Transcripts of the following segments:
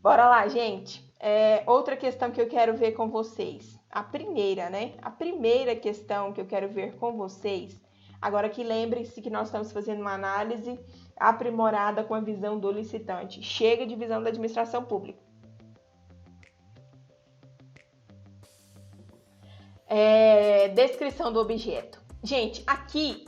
Bora lá, gente. Outra questão que eu quero ver com vocês. A primeira, né? A primeira questão que eu quero ver com vocês. Agora que lembrem-se que nós estamos fazendo uma análise aprimorada com a visão do licitante. Chega de visão da administração pública. Descrição do objeto. Gente, aqui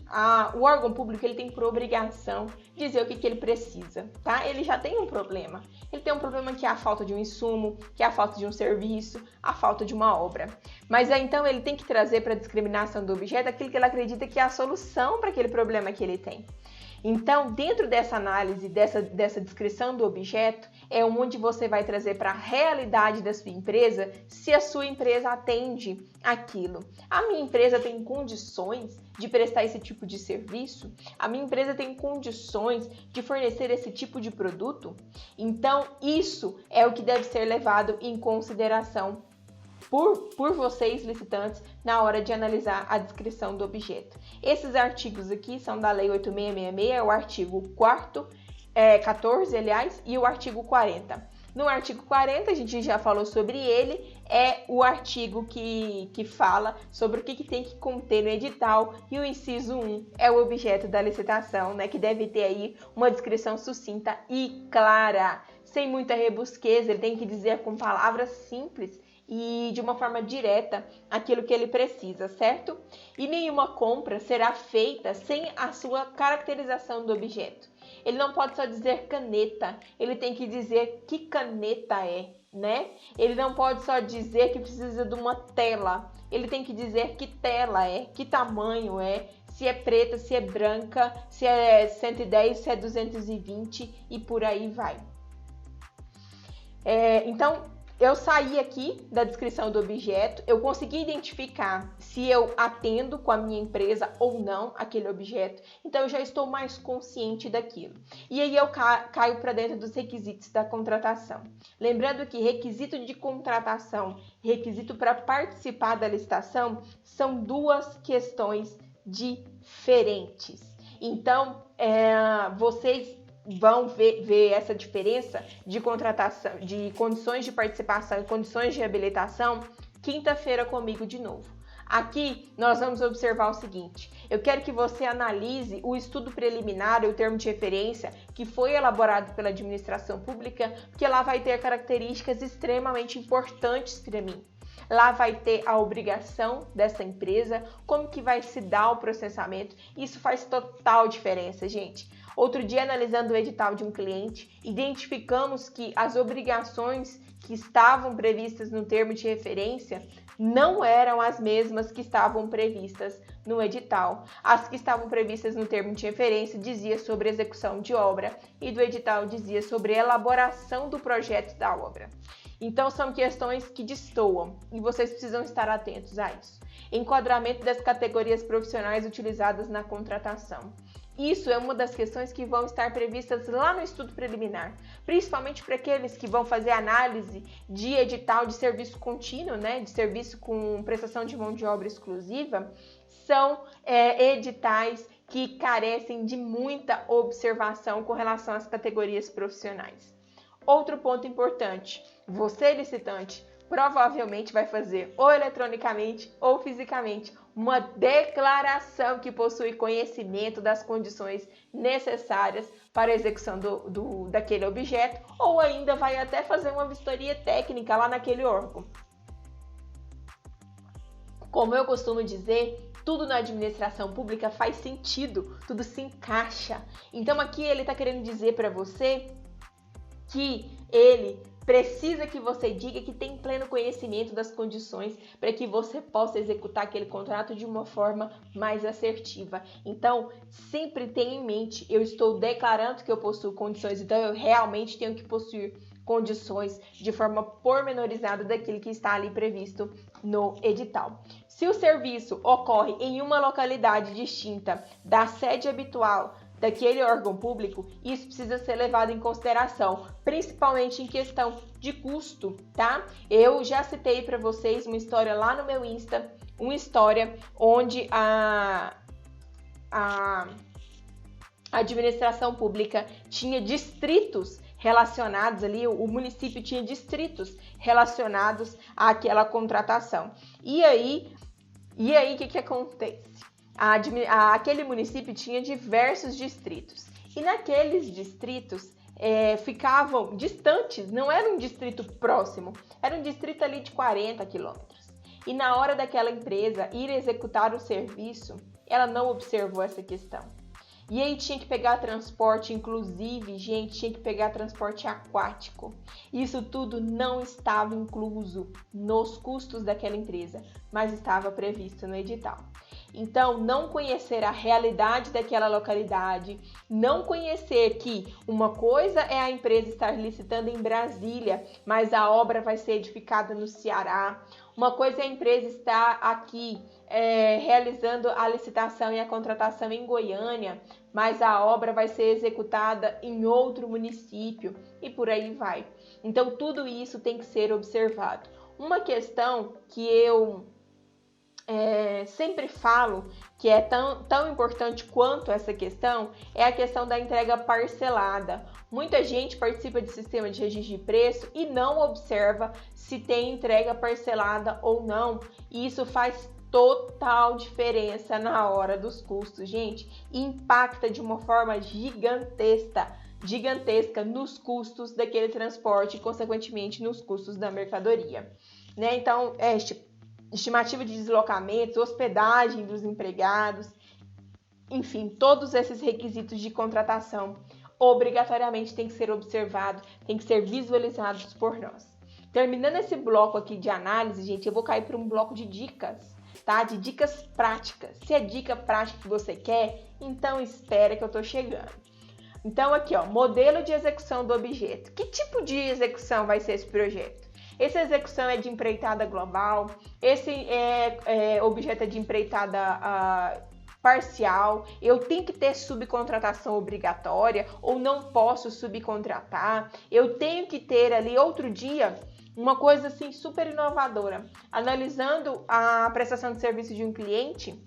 o órgão público ele tem por obrigação dizer o que ele precisa, tá? Ele já tem um problema. Ele tem um problema que é a falta de um insumo, que é a falta de um serviço, a falta de uma obra. Mas então ele tem que trazer para a discriminação do objeto aquilo que ele acredita que é a solução para aquele problema que ele tem. Então, dentro dessa análise, dessa descrição do objeto, é onde você vai trazer para a realidade da sua empresa se a sua empresa atende aquilo. A minha empresa tem condições de prestar esse tipo de serviço? A minha empresa tem condições de fornecer esse tipo de produto? Então, isso é o que deve ser levado em consideração por vocês, licitantes, na hora de analisar a descrição do objeto. Esses artigos aqui são da Lei 8666, o artigo 4º, 14, aliás, e o artigo 40. No artigo 40, a gente já falou sobre ele, é o artigo que fala sobre o que tem que conter no edital, e o inciso 1 é o objeto da licitação, né, que deve ter aí uma descrição sucinta e clara, sem muita rebusqueza. Ele tem que dizer com palavras simples e de uma forma direta aquilo que ele precisa, certo? E nenhuma compra será feita sem a sua caracterização do objeto. Ele não pode só dizer caneta, ele tem que dizer que caneta é, né? Ele não pode só dizer que precisa de uma tela, ele tem que dizer que tela é, que tamanho é, se é preta, se é branca, se é 110, se é 220 e por aí vai. Então, eu saí aqui da descrição do objeto, eu consegui identificar se eu atendo com a minha empresa ou não aquele objeto, então eu já estou mais consciente daquilo. E aí eu caio para dentro dos requisitos da contratação. Lembrando que requisito de contratação, requisito para participar da licitação, são duas questões diferentes. Então, vocês vão ver essa diferença de contratação, de condições de participação e condições de habilitação, quinta-feira comigo de novo. Aqui nós vamos observar o seguinte: eu quero que você analise o estudo preliminar e o termo de referência que foi elaborado pela administração pública, porque lá vai ter características extremamente importantes para mim. Lá vai ter a obrigação dessa empresa, como que vai se dar o processamento. Isso faz total diferença, gente. Outro dia, analisando o edital de um cliente, identificamos que as obrigações que estavam previstas no termo de referência não eram as mesmas que estavam previstas no edital. As que estavam previstas no termo de referência dizia sobre execução de obra e do edital dizia sobre elaboração do projeto da obra. Então, são questões que destoam e vocês precisam estar atentos a isso. Enquadramento das categorias profissionais utilizadas na contratação. Isso é uma das questões que vão estar previstas lá no estudo preliminar, principalmente para aqueles que vão fazer análise de edital de serviço contínuo, né, de serviço com prestação de mão de obra exclusiva. São editais que carecem de muita observação com relação às categorias profissionais. Outro ponto importante, você licitante provavelmente vai fazer ou eletronicamente ou fisicamente uma declaração que possui conhecimento das condições necessárias para a execução daquele objeto, ou ainda vai até fazer uma vistoria técnica lá naquele órgão. Como eu costumo dizer, tudo na administração pública faz sentido, tudo se encaixa. Então aqui ele está querendo dizer para você que ele precisa que você diga que tem pleno conhecimento das condições para que você possa executar aquele contrato de uma forma mais assertiva. Então, sempre tenha em mente, eu estou declarando que eu possuo condições, então eu realmente tenho que possuir condições de forma pormenorizada daquilo que está ali previsto no edital. Se o serviço ocorre em uma localidade distinta da sede habitual daquele órgão público, isso precisa ser levado em consideração, principalmente em questão de custo, tá? Eu já citei para vocês uma história lá no meu Insta, uma história onde a administração pública tinha distritos relacionados ali, o município tinha distritos relacionados àquela contratação. E aí o que acontece? Aquele município tinha diversos distritos. E naqueles distritos ficavam distantes, não era um distrito próximo, era um distrito ali de 40 quilômetros. E na hora daquela empresa ir executar o serviço, ela não observou essa questão. E aí tinha que pegar transporte, inclusive, gente, tinha que pegar transporte aquático. Isso tudo não estava incluso nos custos daquela empresa, mas estava previsto no edital. Então, não conhecer a realidade daquela localidade, não conhecer que uma coisa é a empresa estar licitando em Brasília, mas a obra vai ser edificada no Ceará. Uma coisa é a empresa estar aqui realizando a licitação e a contratação em Goiânia, mas a obra vai ser executada em outro município e por aí vai. Então, tudo isso tem que ser observado. Uma questão que eu sempre falo que é tão importante quanto essa questão é a questão da entrega parcelada. Muita gente participa de sistema de registro de preço e não observa se tem entrega parcelada ou não. E isso faz total diferença na hora dos custos, gente. E impacta de uma forma gigantesca nos custos daquele transporte e, consequentemente, nos custos da mercadoria. Né? Então, estimativa de deslocamentos, hospedagem dos empregados, enfim, todos esses requisitos de contratação obrigatoriamente têm que ser observados, têm que ser visualizados por nós. Terminando esse bloco aqui de análise, gente, eu vou cair para um bloco de dicas, tá? De dicas práticas. Se é dica prática que você quer, então espera que eu tô chegando. Então aqui, ó, modelo de execução do objeto. Que tipo de execução vai ser esse projeto? Essa execução é de empreitada global, esse objeto é de empreitada parcial, eu tenho que ter subcontratação obrigatória ou não posso subcontratar, eu tenho que ter ali outro dia uma coisa assim super inovadora, analisando a prestação de serviço de um cliente,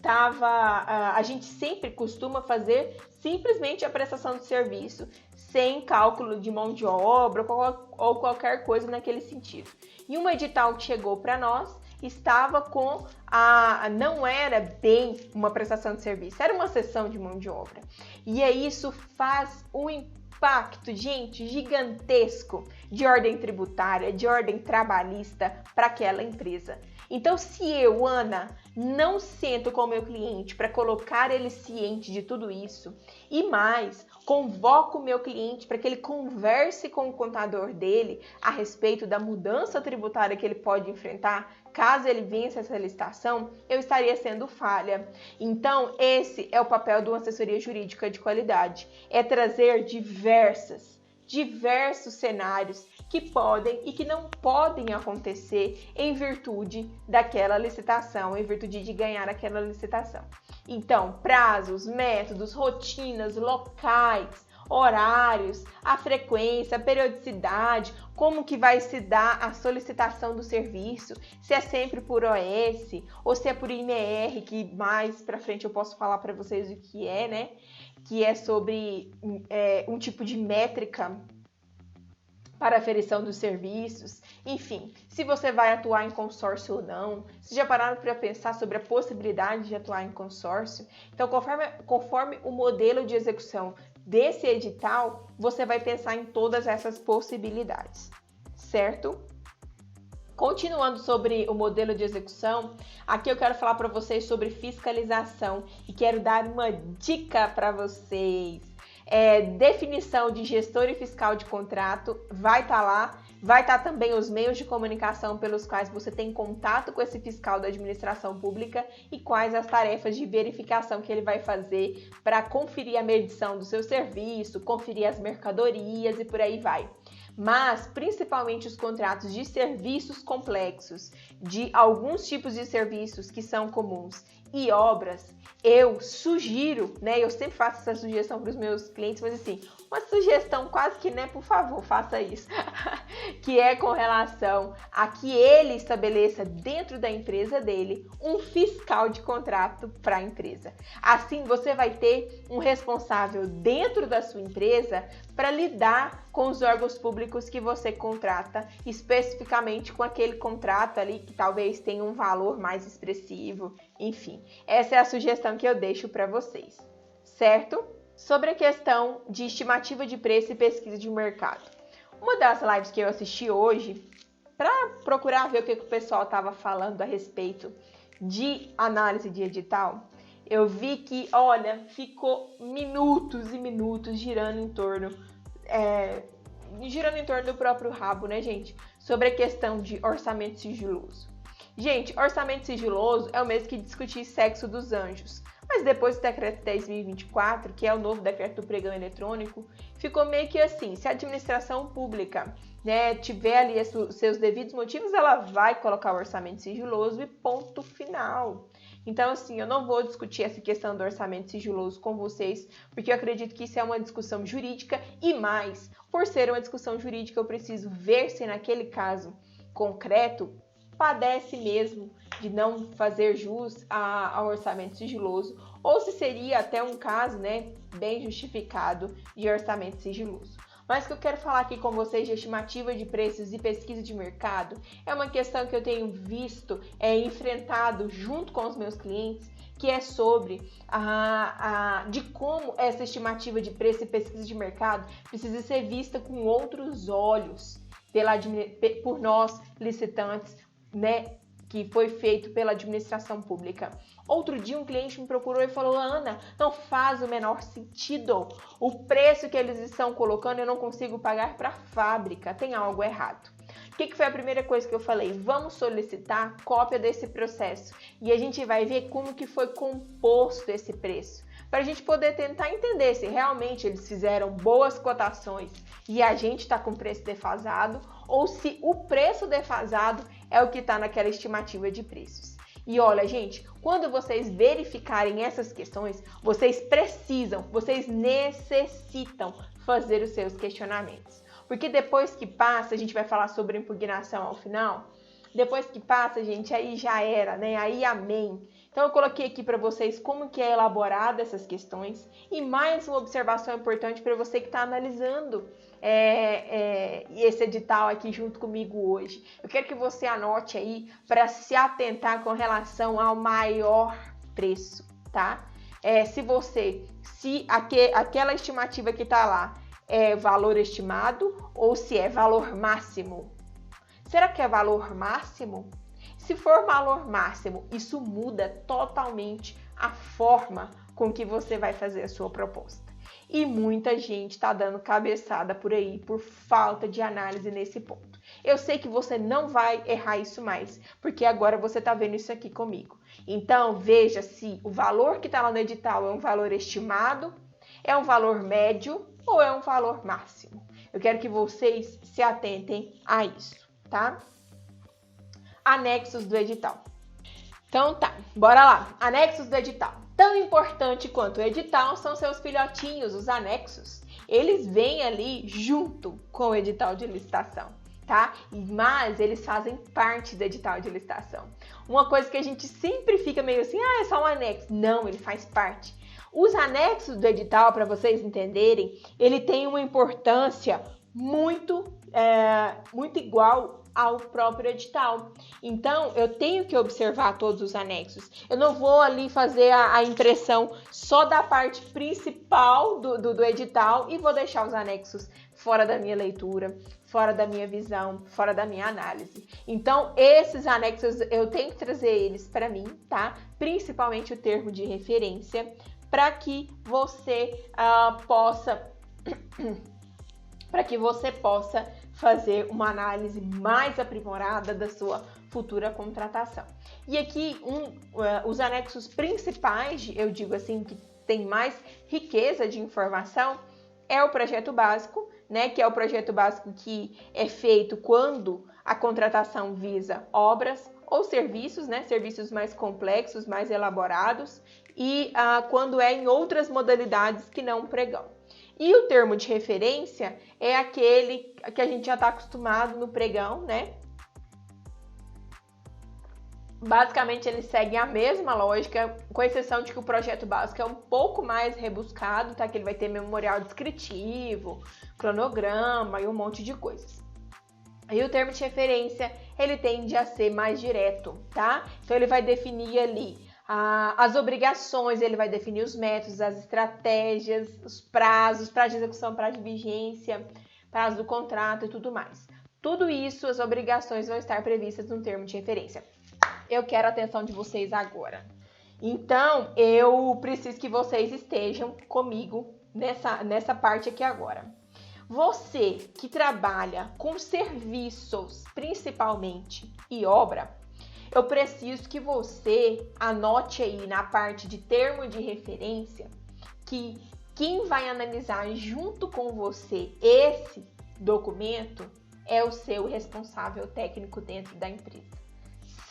a gente sempre costuma fazer simplesmente a prestação de serviço, sem cálculo de mão de obra ou qualquer coisa naquele sentido. E um edital que chegou para nós estava com não era bem uma prestação de serviço, era uma cessão de mão de obra. E aí isso faz um impacto, gente, gigantesco de ordem tributária, de ordem trabalhista para aquela empresa. Então, se eu, Ana, não sento com o meu cliente para colocar ele ciente de tudo isso e mais, convoco o meu cliente para que ele converse com o contador dele a respeito da mudança tributária que ele pode enfrentar caso ele vença essa licitação, eu estaria sendo falha. Então, esse é o papel de uma assessoria jurídica de qualidade, é trazer diversos cenários que podem e que não podem acontecer em virtude daquela licitação, em virtude de ganhar aquela licitação. Então, prazos, métodos, rotinas, locais, horários, a frequência, a periodicidade, como que vai se dar a solicitação do serviço, se é sempre por OS ou se é por INR, que mais para frente eu posso falar para vocês o que é, né? Que é sobre um tipo de métrica para a aferição dos serviços, enfim, se você vai atuar em consórcio ou não, se já pararam para pensar sobre a possibilidade de atuar em consórcio. Então, conforme o modelo de execução desse edital, você vai pensar em todas essas possibilidades, certo? Continuando sobre o modelo de execução, aqui eu quero falar para vocês sobre fiscalização e quero dar uma dica para vocês. Definição de gestor e fiscal de contrato vai estar lá, vai estar também os meios de comunicação pelos quais você tem contato com esse fiscal da administração pública e quais as tarefas de verificação que ele vai fazer para conferir a medição do seu serviço, conferir as mercadorias e por aí vai. Mas, principalmente os contratos de serviços complexos, de alguns tipos de serviços que são comuns e obras, eu sugiro, né? Eu sempre faço essa sugestão para os meus clientes, mas assim, uma sugestão quase que, né? Por favor, faça isso. Que é com relação a que ele estabeleça dentro da empresa dele um fiscal de contrato para a empresa. Assim, você vai ter um responsável dentro da sua empresa para lidar com os órgãos públicos que você contrata, especificamente com aquele contrato ali que talvez tenha um valor mais expressivo. Enfim, essa é a sugestão que eu deixo para vocês, certo? Sobre a questão de estimativa de preço e pesquisa de mercado. Uma das lives que eu assisti hoje, para procurar ver o que o pessoal estava falando a respeito de análise de edital, eu vi que, olha, ficou minutos e minutos girando em torno do próprio rabo, né, gente? Sobre a questão de orçamento sigiloso. Gente, orçamento sigiloso é o mesmo que discutir sexo dos anjos. Mas depois do decreto 10.024, que é o novo decreto do pregão eletrônico, ficou meio que assim, se a administração pública, né, tiver ali os seus devidos motivos, ela vai colocar o orçamento sigiloso e ponto final. Então, assim, eu não vou discutir essa questão do orçamento sigiloso com vocês, porque eu acredito que isso é uma discussão jurídica e mais, por ser uma discussão jurídica, eu preciso ver se naquele caso concreto padece mesmo de não fazer jus ao orçamento sigiloso, ou se seria até um caso, né, bem justificado de orçamento sigiloso. Mas o que eu quero falar aqui com vocês de estimativa de preços e pesquisa de mercado é uma questão que eu tenho visto, enfrentado junto com os meus clientes, que é sobre de como essa estimativa de preço e pesquisa de mercado precisa ser vista com outros olhos por nós licitantes, né, que foi feito pela administração pública. Outro dia um cliente me procurou e falou: Ana, não faz o menor sentido. O preço que eles estão colocando eu não consigo pagar para a fábrica, tem algo errado. O que foi a primeira coisa que eu falei? Vamos solicitar cópia desse processo e a gente vai ver como que foi composto esse preço, para a gente poder tentar entender se realmente eles fizeram boas cotações e a gente está com preço defasado, ou se o preço defasado é o que está naquela estimativa de preços. E olha, gente, quando vocês verificarem essas questões, vocês necessitam fazer os seus questionamentos. Porque depois que passa, a gente vai falar sobre impugnação ao final, depois que passa, gente, aí já era, né? Aí amém. Então eu coloquei aqui para vocês como que é elaborada essas questões e mais uma observação importante para você que está analisando esse edital aqui junto comigo hoje. Eu quero que você anote aí para se atentar com relação ao maior preço, tá? Se aquela estimativa que está lá é valor estimado ou se é valor máximo. Será que é valor máximo? Se for valor máximo, isso muda totalmente a forma com que você vai fazer a sua proposta. E muita gente está dando cabeçada por aí por falta de análise nesse ponto. Eu sei que você não vai errar isso mais, porque agora você está vendo isso aqui comigo. Então, veja se o valor que está lá no edital é um valor estimado, é um valor médio ou é um valor máximo. Eu quero que vocês se atentem a isso, tá? Anexos do edital. Então tá, bora lá. Anexos do edital. Tão importante quanto o edital são seus filhotinhos, os anexos. Eles vêm ali junto com o edital de licitação, tá? Mas eles fazem parte do edital de licitação. Uma coisa que a gente sempre fica meio assim, é só um anexo. Não, ele faz parte. Os anexos do edital, para vocês entenderem, ele tem uma importância muito igual ao próprio edital. Então, eu tenho que observar todos os anexos. Eu não vou ali fazer a impressão só da parte principal do edital e vou deixar os anexos fora da minha leitura, fora da minha visão, fora da minha análise. Então, esses anexos, eu tenho que trazer eles para mim, tá? Principalmente o termo de referência, para que você possa fazer uma análise mais aprimorada da sua futura contratação. E aqui, os anexos principais, eu digo assim, que tem mais riqueza de informação, é o projeto básico, né, que é o projeto básico que é feito quando a contratação visa obras, ou serviços, né? Serviços mais complexos, mais elaborados, e quando é em outras modalidades que não pregão. E o termo de referência é aquele que a gente já está acostumado no pregão, né? Basicamente, eles seguem a mesma lógica, com exceção de que o projeto básico é um pouco mais rebuscado, tá? Que ele vai ter memorial descritivo, cronograma e um monte de coisas. E o termo de referência, ele tende a ser mais direto, tá? Então, ele vai definir ali as obrigações, ele vai definir os métodos, as estratégias, os prazos, prazo de execução, prazo de vigência, prazo do contrato e tudo mais. Tudo isso, as obrigações vão estar previstas no termo de referência. Eu quero a atenção de vocês agora. Então, eu preciso que vocês estejam comigo nessa parte aqui agora. Você que trabalha com serviços, principalmente, e obra, eu preciso que você anote aí na parte de termo de referência que quem vai analisar junto com você esse documento é o seu responsável técnico dentro da empresa.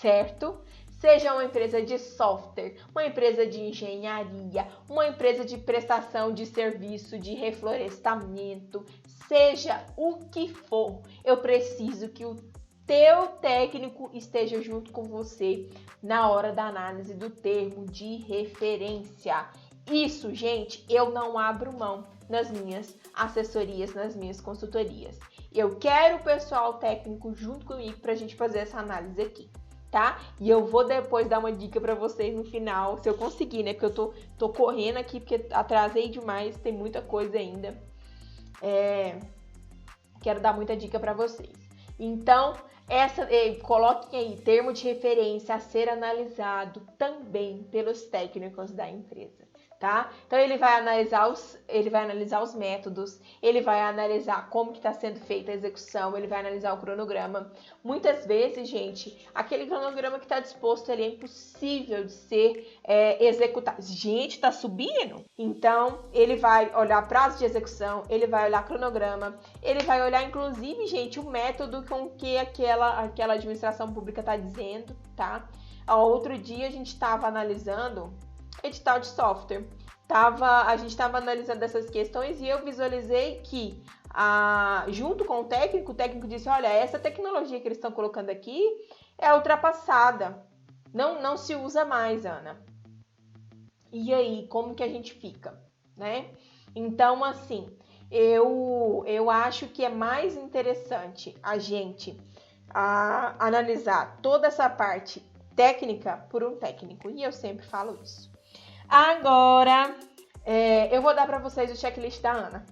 Certo? Seja uma empresa de software, uma empresa de engenharia, uma empresa de prestação de serviço de reflorestamento, seja o que for, eu preciso que o teu técnico esteja junto com você na hora da análise do termo de referência. Isso, gente, eu não abro mão nas minhas assessorias, nas minhas consultorias. Eu quero o pessoal técnico junto comigo para a gente fazer essa análise aqui. Tá? E eu vou depois dar uma dica para vocês no final, se eu conseguir, né? Porque eu tô correndo aqui, porque atrasei demais, tem muita coisa ainda. Quero dar muita dica para vocês. Então, coloquem aí, termo de referência a ser analisado também pelos técnicos da empresa. Tá? Então, ele vai analisar os métodos, ele vai analisar como que está sendo feita a execução, ele vai analisar o cronograma. Muitas vezes, gente, aquele cronograma que está disposto ali é impossível de ser executado. Gente, está subindo? Então, ele vai olhar prazo de execução, ele vai olhar cronograma, ele vai olhar, inclusive, gente, o método com que aquela administração pública está dizendo, tá? Outro dia, a gente estava analisando edital de software. A gente estava analisando essas questões e eu visualizei que, junto com o técnico disse, olha, essa tecnologia que eles estão colocando aqui é ultrapassada. Não se usa mais, Ana. E aí, como que a gente fica, né? Então, assim, eu acho que é mais interessante a gente analisar toda essa parte técnica por um técnico. E eu sempre falo isso. Agora, eu vou dar para vocês o checklist da Ana.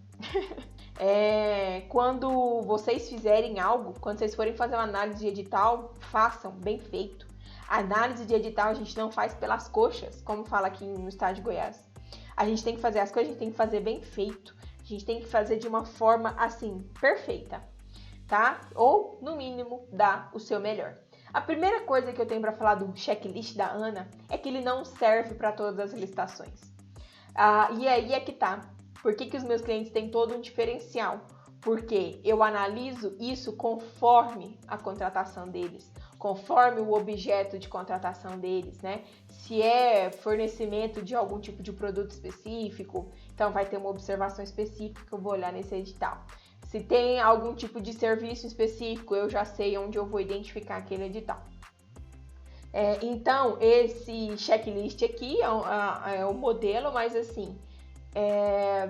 Quando vocês fizerem algo, quando vocês forem fazer uma análise de edital, façam bem feito. A análise de edital a gente não faz pelas coxas, como fala aqui no estado de Goiás. A gente tem que fazer as coisas, a gente tem que fazer bem feito. A gente tem que fazer de uma forma, assim, perfeita, tá? Ou, no mínimo, dar o seu melhor. A primeira coisa que eu tenho para falar do checklist da Ana é que ele não serve para todas as licitações. E aí é que tá. Por que os meus clientes têm todo um diferencial? Porque eu analiso isso conforme a contratação deles, conforme o objeto de contratação deles, né? Se é fornecimento de algum tipo de produto específico, então vai ter uma observação específica que eu vou olhar nesse edital. Se tem algum tipo de serviço específico, eu já sei onde eu vou identificar aquele edital. Então, esse checklist aqui é o modelo, mas assim,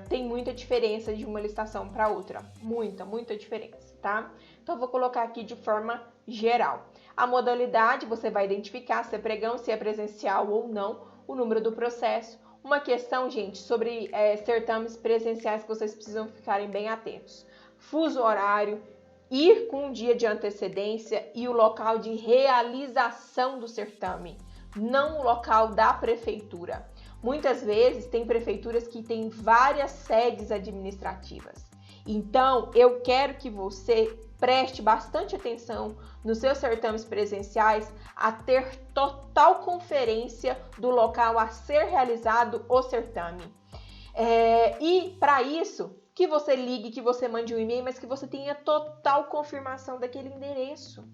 tem muita diferença de uma licitação para outra. Muita diferença, tá? Então, eu vou colocar aqui de forma geral. A modalidade, você vai identificar se é pregão, se é presencial ou não, o número do processo. Uma questão, gente, sobre certames presenciais que vocês precisam ficarem bem atentos. Fuso horário, ir com um dia de antecedência e o local de realização do certame, não o local da prefeitura. Muitas vezes tem prefeituras que têm várias sedes administrativas. Então, eu quero que você preste bastante atenção nos seus certames presenciais a ter total conferência do local a ser realizado o certame. E para isso, que você ligue, que você mande um e-mail, mas que você tenha total confirmação daquele endereço.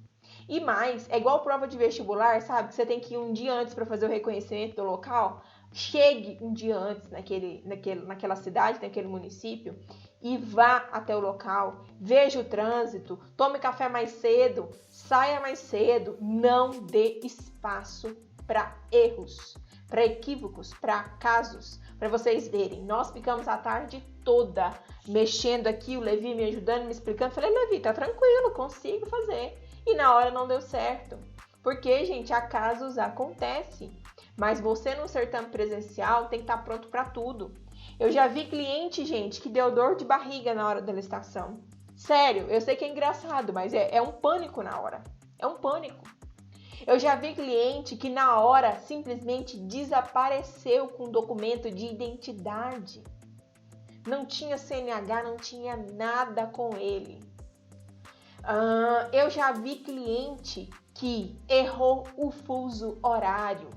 E mais, é igual prova de vestibular, sabe? Que você tem que ir um dia antes para fazer o reconhecimento do local. Chegue um dia antes naquela cidade, naquele município, e vá até o local, veja o trânsito, tome café mais cedo, saia mais cedo, não dê espaço para erros, para equívocos, para acasos, para vocês verem. Nós ficamos a tarde toda mexendo aqui, o Levi me ajudando, me explicando. Falei, Levi, tá tranquilo, consigo fazer. E na hora não deu certo. Porque, gente, acasos acontecem. Mas você no certame presencial tem que estar pronto para tudo. Eu já vi cliente, gente, que deu dor de barriga na hora da licitação. Sério, eu sei que é engraçado, mas é um pânico na hora. É um pânico. Eu já vi cliente que na hora simplesmente desapareceu com documento de identidade. Não tinha CNH, não tinha nada com ele. Eu já vi cliente que errou o fuso horário.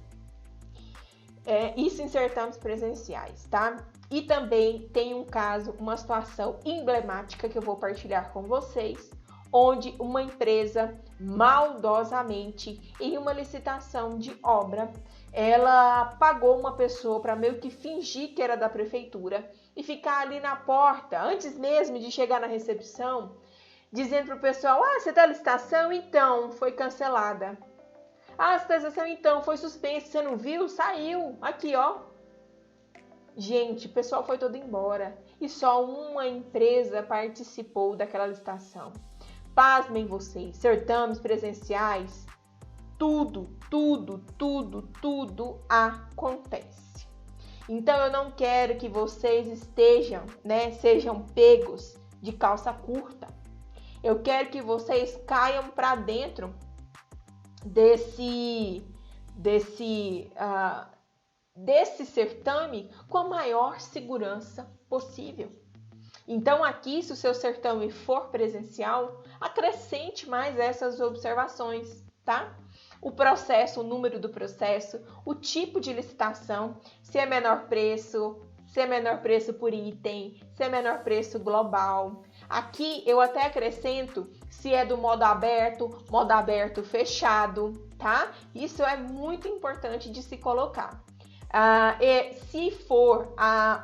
Isso em certames presenciais, tá? E também tem um caso, uma situação emblemática que eu vou partilhar com vocês, onde uma empresa maldosamente, em uma licitação de obra, ela pagou uma pessoa para meio que fingir que era da prefeitura e ficar ali na porta, antes mesmo de chegar na recepção, dizendo para o pessoal, você tá na licitação? Então, foi cancelada. A licitação, então, foi suspensa, você não viu? Saiu, aqui, ó. Gente, o pessoal foi todo embora e só uma empresa participou daquela licitação. Pasmem vocês, certames presenciais, tudo acontece. Então eu não quero que vocês sejam pegos de calça curta. Eu quero que vocês caiam para dentro desse certame com a maior segurança possível. Então aqui, se o seu certame for presencial, acrescente mais essas observações, tá? O processo, o número do processo, o tipo de licitação, se é menor preço por item, se é menor preço global. Aqui eu até acrescento se é do modo aberto fechado, tá? Isso é muito importante de se colocar. E se for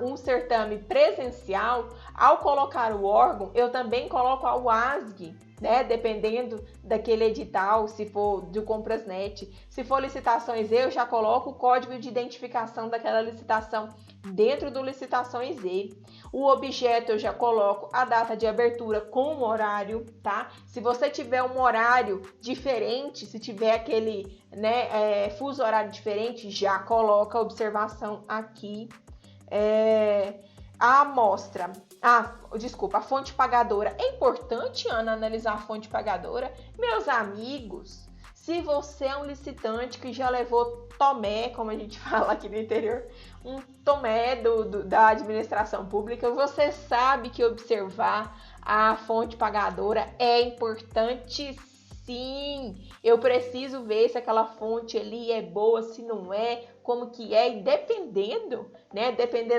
um certame presencial, ao colocar o órgão, eu também coloco a UASG, né? Dependendo daquele edital, se for de Comprasnet. Se for licitações E, eu já coloco o código de identificação daquela licitação dentro do Licitações E. O objeto eu já coloco a data de abertura com o horário, tá? Se você tiver um horário diferente, se tiver aquele fuso horário diferente, já coloca a observação aqui. A amostra, a fonte pagadora. É importante, Ana, analisar a fonte pagadora? Meus amigos, se você é um licitante que já levou tomé, como a gente fala aqui no interior, um tomé da administração pública, você sabe que observar a fonte pagadora é importante, sim. Eu preciso ver se aquela fonte ali é boa, se não é, como que é, e dependendo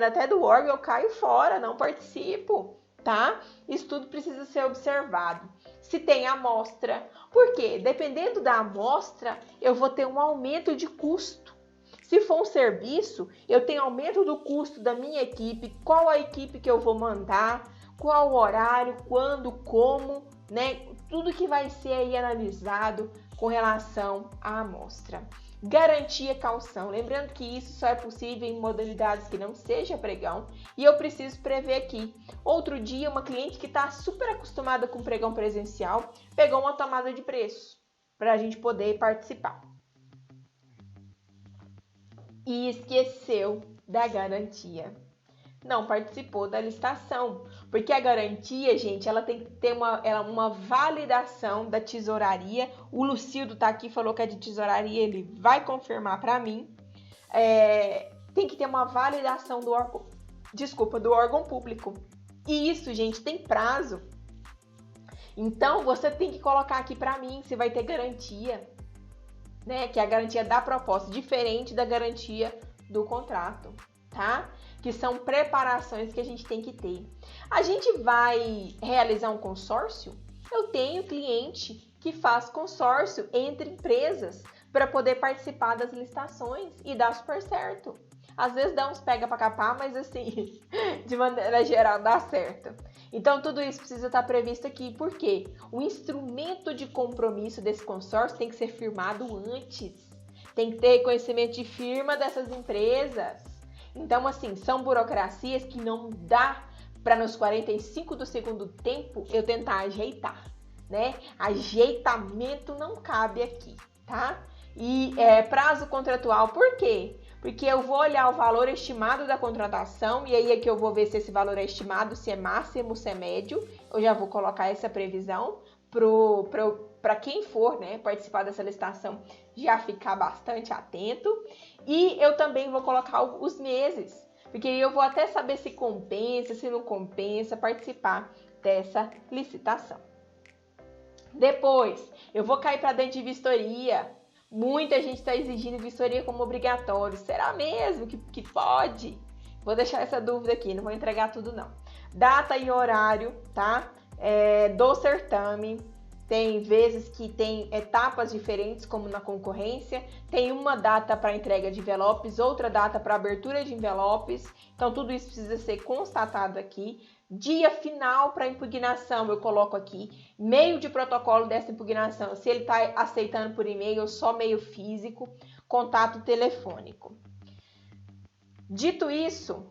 até do órgão, eu caio fora, não participo, tá? Isso tudo precisa ser observado. Se tem amostra, porque dependendo da amostra, eu vou ter um aumento de custo. Se for um serviço, eu tenho aumento do custo da minha equipe, qual a equipe que eu vou mandar, qual o horário, quando, como, né? Tudo que vai ser aí analisado com relação à amostra. Garantia caução. Lembrando que isso só é possível em modalidades que não seja pregão. E eu preciso prever aqui. Outro dia, uma cliente que está super acostumada com pregão presencial pegou uma tomada de preço para a gente poder participar. E esqueceu da garantia. Não participou da licitação, porque a garantia, gente, ela tem que ter uma validação da tesouraria. O Lucildo tá aqui, falou que é de tesouraria, ele vai confirmar para mim. Tem que ter uma validação do órgão público. E isso, gente, tem prazo. Então, você tem que colocar aqui para mim se vai ter garantia, né? Que é a garantia da proposta, diferente da garantia do contrato, tá? Que são preparações que a gente tem que ter. A gente vai realizar um consórcio? Eu tenho cliente que faz consórcio entre empresas para poder participar das licitações e dá super certo. Às vezes dá uns pega para capar, mas assim, de maneira geral dá certo. Então tudo isso precisa estar previsto aqui, porque o instrumento de compromisso desse consórcio tem que ser firmado antes. Tem que ter conhecimento de firma dessas empresas. Então, assim, são burocracias que não dá para nos 45 do segundo tempo eu tentar ajeitar, né? Ajeitamento não cabe aqui, tá? E prazo contratual, por quê? Porque eu vou olhar o valor estimado da contratação e aí é que eu vou ver se esse valor é estimado, se é máximo, se é médio. Eu já vou colocar essa previsão para quem for, né, participar dessa licitação já ficar bastante atento. E eu também vou colocar os meses, porque eu vou até saber se compensa, se não compensa participar dessa licitação. Depois, eu vou cair para dentro de vistoria. Muita gente está exigindo vistoria como obrigatório. Será mesmo que pode? Vou deixar essa dúvida aqui, não vou entregar tudo não. Data e horário, tá? Do certame. Tem vezes que tem etapas diferentes, como na concorrência. Tem uma data para entrega de envelopes, outra data para abertura de envelopes. Então, tudo isso precisa ser constatado aqui. Dia final para impugnação, eu coloco aqui. Meio de protocolo dessa impugnação, se ele está aceitando por e-mail ou só meio físico. Contato telefônico. Dito isso,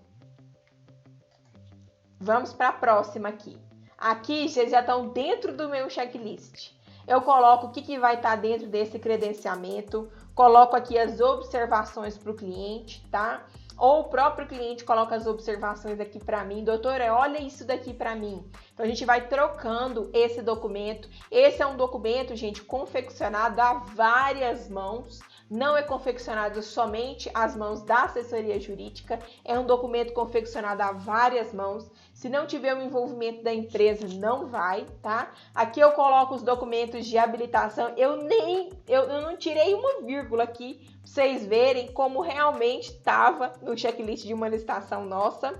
vamos para a próxima aqui. Aqui vocês já estão dentro do meu checklist. Eu coloco o que vai estar dentro desse credenciamento, coloco aqui as observações para o cliente, tá? Ou o próprio cliente coloca as observações aqui para mim. Doutora, olha isso daqui para mim. Então, a gente vai trocando esse documento. Esse é um documento, gente, confeccionado a várias mãos. Não é confeccionado somente às mãos da assessoria jurídica. É um documento confeccionado a várias mãos. Se não tiver o envolvimento da empresa, não vai, tá? Aqui eu coloco os documentos de habilitação. Eu não tirei uma vírgula aqui para vocês verem como realmente estava no checklist de uma licitação nossa.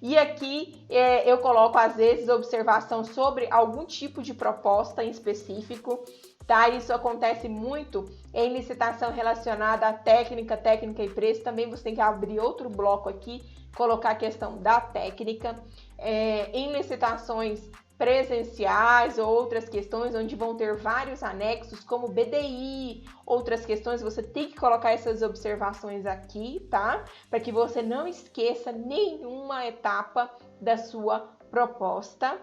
E aqui eu coloco, às vezes, observação sobre algum tipo de proposta em específico, tá? Isso acontece muito em licitação relacionada à técnica e preço. Também você tem que abrir outro bloco aqui, colocar a questão da técnica. Em licitações presenciais ou outras questões onde vão ter vários anexos, como BDI, outras questões, você tem que colocar essas observações aqui, tá? Para que você não esqueça nenhuma etapa da sua proposta.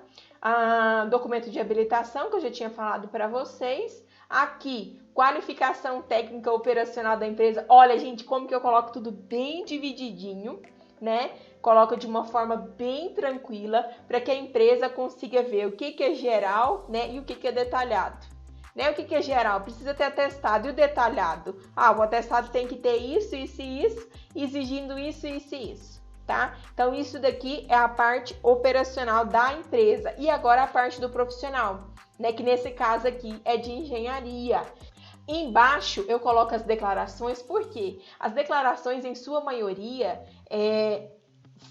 Documento de habilitação, que eu já tinha falado para vocês. Aqui, qualificação técnica operacional da empresa. Olha, gente, como que eu coloco tudo bem divididinho, né? Coloca de uma forma bem tranquila para que a empresa consiga ver o que é geral, né, e o que é detalhado. Né? O que é geral? Precisa ter atestado. E o detalhado? O atestado tem que ter isso, isso e isso, exigindo isso, isso e isso. Tá? Então, isso daqui é a parte operacional da empresa. E agora a parte do profissional, né, que nesse caso aqui é de engenharia. Embaixo eu coloco as declarações, porque as declarações, em sua maioria,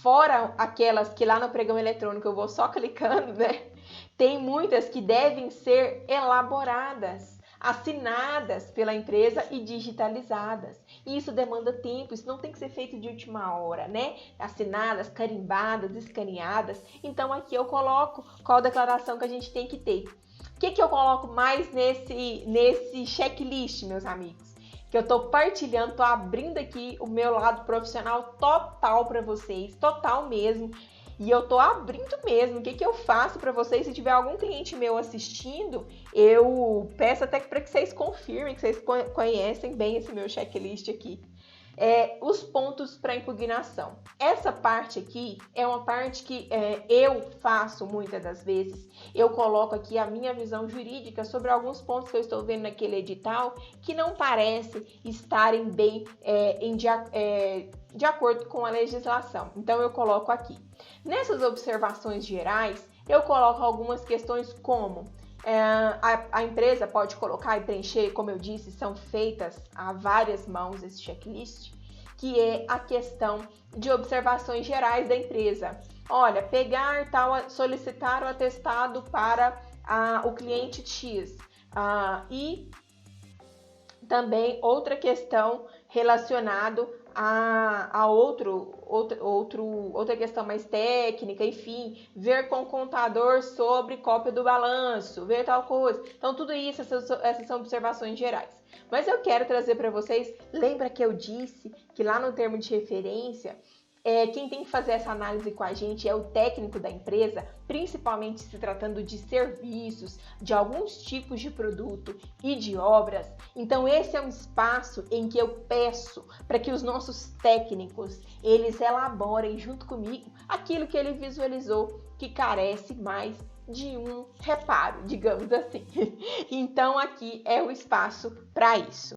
fora aquelas que lá no pregão eletrônico eu vou só clicando, né? Tem muitas que devem ser elaboradas, assinadas pela empresa e digitalizadas. E isso demanda tempo, isso não tem que ser feito de última hora, né? Assinadas, carimbadas, escaneadas. Então aqui eu coloco qual declaração que a gente tem que ter. O que eu coloco mais nesse checklist, meus amigos? Que eu estou partilhando, estou abrindo aqui o meu lado profissional total para vocês, total mesmo. E eu estou abrindo mesmo. O que eu faço para vocês? Se tiver algum cliente meu assistindo, eu peço até para que vocês confirmem, que vocês conhecem bem esse meu checklist aqui. Os pontos para impugnação. Essa parte aqui é uma parte que eu faço muitas das vezes. Eu coloco aqui a minha visão jurídica sobre alguns pontos que eu estou vendo naquele edital que não parecem estarem bem de acordo com a legislação. Então, eu coloco aqui. Nessas observações gerais, eu coloco algumas questões como a empresa pode colocar e preencher, como eu disse, são feitas a várias mãos esse checklist, que é a questão de observações gerais da empresa. Olha, solicitar o atestado para o cliente X. E também outra questão relacionada a outra questão mais técnica, enfim, ver com o contador sobre cópia do balanço, ver tal coisa. Então, tudo isso, essas são observações gerais. Mas eu quero trazer para vocês, lembra que eu disse que lá no termo de referência, quem tem que fazer essa análise com a gente é o técnico da empresa, principalmente se tratando de serviços, de alguns tipos de produto e de obras. Então esse é um espaço em que eu peço para que os nossos técnicos, eles elaborem junto comigo aquilo que ele visualizou que carece mais de um reparo, digamos assim. Então aqui é o espaço para isso.